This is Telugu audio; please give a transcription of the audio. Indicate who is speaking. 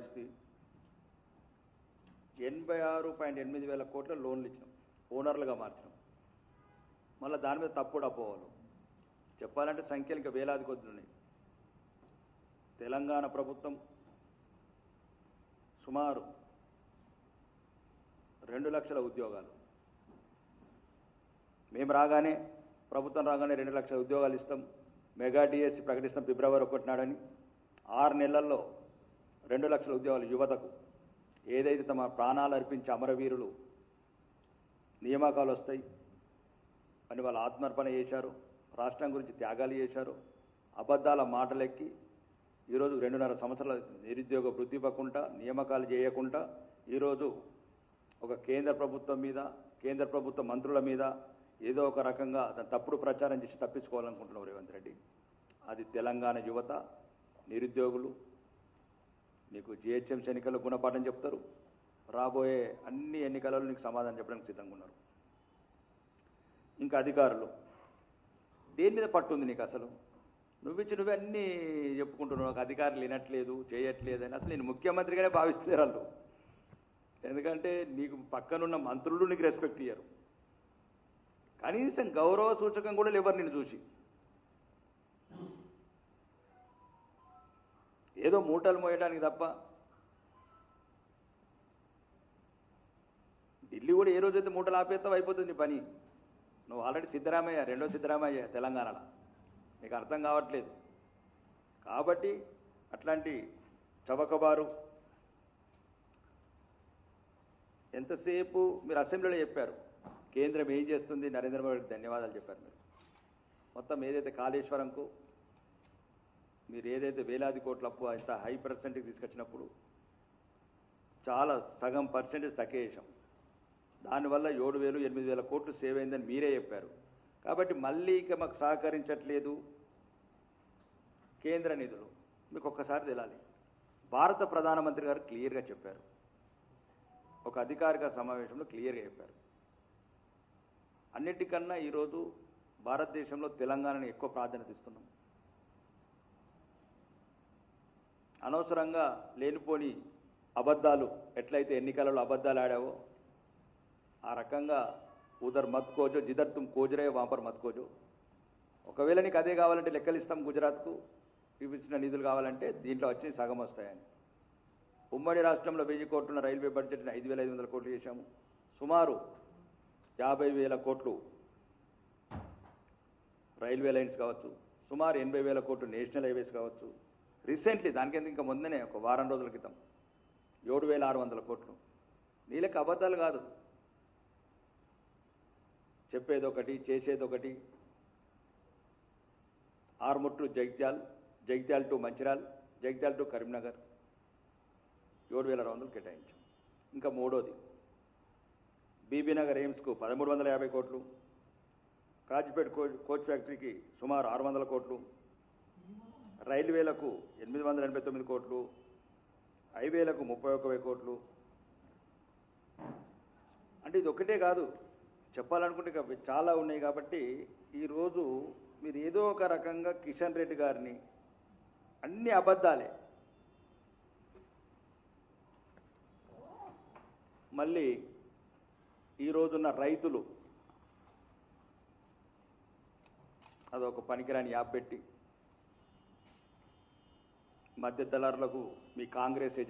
Speaker 1: ఇస్తే 86.8 వేల కోట్ల లోన్లు ఇచ్చినాం, ఓనర్లుగా మార్చినాం. మళ్ళీ దాని మీద తప్పుడు అపోవాలి చెప్పాలంటే సంఖ్యలు ఇంకా వేలాది కొద్దులు ఉన్నాయి. తెలంగాణ ప్రభుత్వం సుమారు 2 లక్షల ఉద్యోగాలు, మేము రాగానే ప్రభుత్వం రాగానే 2 లక్షల ఉద్యోగాలు ఇస్తాం, మెగా డిఎస్సి ప్రకటిస్తాం ఫిబ్రవరి 1 నాడని. 6 నెలల్లో 2 లక్షల ఉద్యోగాలు యువతకు, ఏదైతే తమ ప్రాణాలు అర్పించే అమరవీరులు నియామకాలు వస్తాయి అని వాళ్ళు ఆత్మార్పణ చేశారు, రాష్ట్రం గురించి త్యాగాలు చేశారు. అబద్ధాల మాటలెక్కి ఈరోజు 2.5 సంవత్సరాల నిరుద్యోగ వృద్ధి ఇవ్వకుండా, నియామకాలు చేయకుండా ఈరోజు ఒక కేంద్ర ప్రభుత్వం మీద, కేంద్ర ప్రభుత్వ మంత్రుల మీద ఏదో ఒక రకంగా తప్పుడు ప్రచారం చేసి తప్పించుకోవాలనుకుంటున్నారు రేవంత్ రెడ్డి. అది తెలంగాణ యువత, నిరుద్యోగులు నీకు జిహెచ్ఎంసీ ఎన్నికల్లో గుణపాఠం చెప్తారు, రాబోయే అన్ని ఎన్నికలలో నీకు సమాధానం చెప్పడానికి సిద్ధంగా ఉన్నారు. ఇంకా అధికారులు దేని మీద పట్టుంది నీకు? అసలు నువ్వే అన్నీ చెప్పుకుంటున్నావు, నాకు అధికారులు వినట్లేదు, చేయట్లేదు అని. అసలు నేను ముఖ్యమంత్రిగానే భావిస్తున్నారు వాళ్ళు. ఎందుకంటే నీకు పక్కనున్న మంత్రులు నీకు రెస్పెక్ట్ ఇయ్యరు, కనీసం గౌరవ సూచకం కూడా లేవరు నిన్ను చూసి. ఏదో మూటలు మోయడానికి తప్ప. ఢిల్లీ కూడా ఏ రోజైతే మూటలు ఆపేస్తావు అయిపోతుంది నీ పని. నువ్వు ఆల్రెడీ సిద్ధరామయ్య, రెండో సిద్ధరామయ్య తెలంగాణలో, నీకు అర్థం కావట్లేదు. కాబట్టి అట్లాంటి చవకబారు ఎంతసేపు మీరు అసెంబ్లీలో చెప్పారు, కేంద్రం ఏం చేస్తుంది, నరేంద్ర మోడీకి ధన్యవాదాలు చెప్పారు. మీరు మొత్తం ఏదైతే కాళేశ్వరంకు మీరు ఏదైతే వేలాది కోట్ల అప్పు ఇంత హై పర్సెంట్కి తీసుకొచ్చినప్పుడు చాలా సగం పర్సెంటేజ్ తగ్గేసాం. దానివల్ల 7,000, 8,000 కోట్లు సేవ్ అయిందని మీరే చెప్పారు. కాబట్టి మళ్ళీ ఇక మాకు సహకరించట్లేదు కేంద్ర నిధులు. మీకు ఒక్కసారి తెలాలి, భారత ప్రధానమంత్రి గారు క్లియర్గా చెప్పారు, ఒక అధికారిక సమావేశంలో క్లియర్గా చెప్పారు. అన్నిటికన్నా ఈరోజు భారతదేశంలో తెలంగాణని ఎక్కువ ప్రాధాన్యత ఇస్తున్నాం. అనవసరంగా లేనిపోని అబద్ధాలు, ఎట్లయితే ఎన్నికలలో అబద్ధాలు ఆడావో ఆ రకంగా ఉదర్ మత్ కోజో జిదర్ తుమ్ కోజరే వాపర్ మత్ కోజో. ఒకవేళ నీకు అదే కావాలంటే లెక్కలు ఇస్తాం, గుజరాత్కు ఇచ్చిన నిధులు కావాలంటే దీంట్లో వచ్చి సగం వస్తాయని. ఉమ్మడి రాష్ట్రంలో 1000 కోట్లున్న రైల్వే బడ్జెట్ని 5,500 కోట్లు చేశాము. సుమారు 50,000 కోట్లు రైల్వే లైన్స్ కావచ్చు, సుమారు 80,000 కోట్లు నేషనల్ హైవేస్ కావచ్చు. రీసెంట్లీ దానికింత ఇంకా ముందనే ఒక వారం రోజుల క్రితం 7,600 కోట్లు. నీళ్ళకి అబద్ధాలు కాదు, చెప్పేదొకటి చేసేదొకటి. ఆర్ముట్టు జగిత్యాల్, జగిత్యాల్ టు మంచిర్యాల్, జగిత్యాల్ టు కరీంనగర్ 7,600 కేటాయించాం. ఇంకా మూడోది బీబీనగర్ ఎయిమ్స్కు 1,350 కోట్లు, కాజిపేట కోచ్ ఫ్యాక్టరీకి సుమారు 600 కోట్లు, రైల్వేలకు 889 కోట్లు, హైవేలకు 31,000 కోట్లు. అంటే ఇది ఒకటే కాదు, చెప్పాలనుకుంటే ఇంకా చాలా ఉన్నాయి. కాబట్టి ఈరోజు మీరు ఏదో ఒక రకంగా కిషన్ రెడ్డి గారిని, అన్ని అబద్ధాలే, మళ్ళీ ఈరోజున్న రైతులు అదొక పనికిరాని యాప్ పెట్టి మధ్య దళారులకు మీ కాంగ్రెస్ ఏజెంట్